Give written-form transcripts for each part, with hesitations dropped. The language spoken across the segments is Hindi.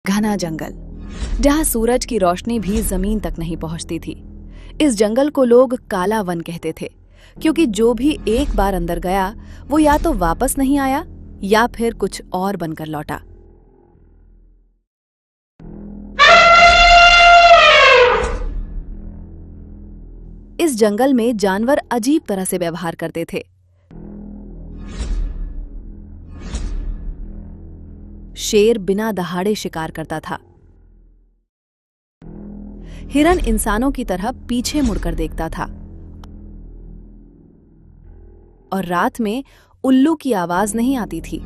घना जंगल जहां सूरज की रोशनी भी जमीन तक नहीं पहुंचती थी। इस जंगल को लोग काला वन कहते थे, क्योंकि जो भी एक बार अंदर गया वो या तो वापस नहीं आया या फिर कुछ और बनकर लौटा। इस जंगल में जानवर अजीब तरह से व्यवहार करते थे। शेर बिना दहाड़े शिकार करता था। हिरन इंसानों की तरह पीछे मुड़कर देखता था और रात में उल्लू की आवाज नहीं आती थी,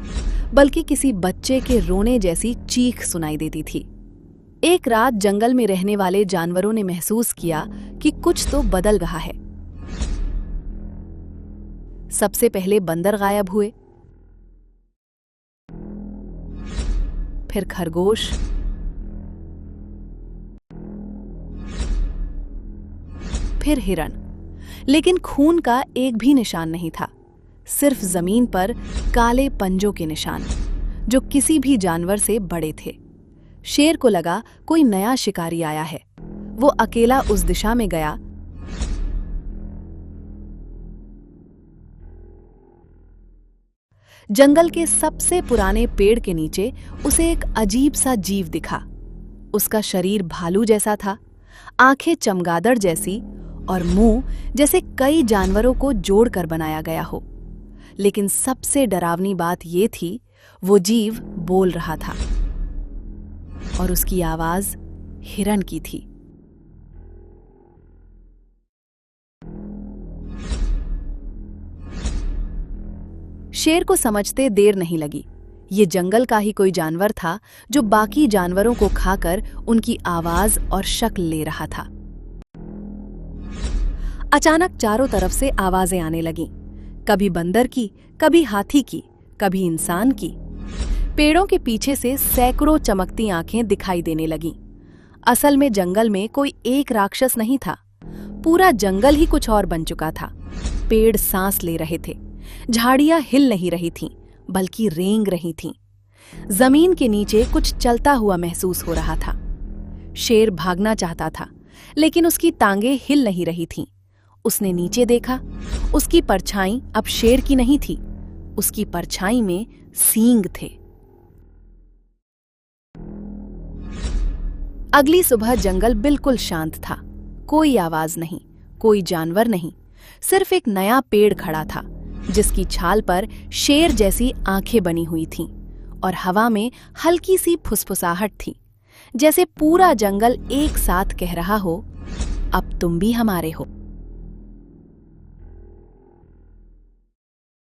बल्कि किसी बच्चे के रोने जैसी चीख सुनाई देती थी। एक रात जंगल में रहने वाले जानवरों ने महसूस किया कि कुछ तो बदल रहा है। सबसे पहले बंदर गायब हुए, फिर खरगोश, फिर हिरन, लेकिन खून का एक भी निशान नहीं था। सिर्फ जमीन पर काले पंजों के निशान, जो किसी भी जानवर से बड़े थे। शेर को लगा कोई नया शिकारी आया है। वो अकेला उस दिशा में गया। जंगल के सबसे पुराने पेड़ के नीचे उसे एक अजीब सा जीव दिखा। उसका शरीर भालू जैसा था, आंखें चमगादड़ जैसी और मुंह जैसे कई जानवरों को जोड़कर बनाया गया हो। लेकिन सबसे डरावनी बात यह थी, वो जीव बोल रहा था और उसकी आवाज हिरन की थी। शेर को समझते देर नहीं लगी। ये जंगल का ही कोई जानवर था जो बाकी जानवरों को खाकर उनकी आवाज और शक्ल ले रहा था। अचानक चारों तरफ से आवाजें आने लगीं, कभी बंदर की, कभी हाथी की, कभी इंसान की। पेड़ों के पीछे से सैकड़ों चमकती आंखें दिखाई देने लगीं। असल में जंगल में कोई एक राक्षस नहीं था, पूरा जंगल ही कुछ और बन चुका था। पेड़ सांस ले रहे थे, झाड़ियां हिल नहीं रही थीं, बल्कि रेंग रही थीं। जमीन के नीचे कुछ चलता हुआ महसूस हो रहा था। शेर भागना चाहता था, लेकिन उसकी टांगें हिल नहीं रही थीं। उसने नीचे देखा, उसकी परछाई अब शेर की नहीं थी, उसकी परछाई में सींग थे। अगली सुबह जंगल बिल्कुल शांत था। कोई आवाज नहीं, कोई जानवर नहीं, सिर्फ एक नया पेड़ खड़ा था, जिसकी छाल पर शेर जैसी आंखें बनी हुई थीं और हवा में हल्की सी फुसफुसाहट थी, जैसे पूरा जंगल एक साथ कह रहा हो, अब तुम भी हमारे हो।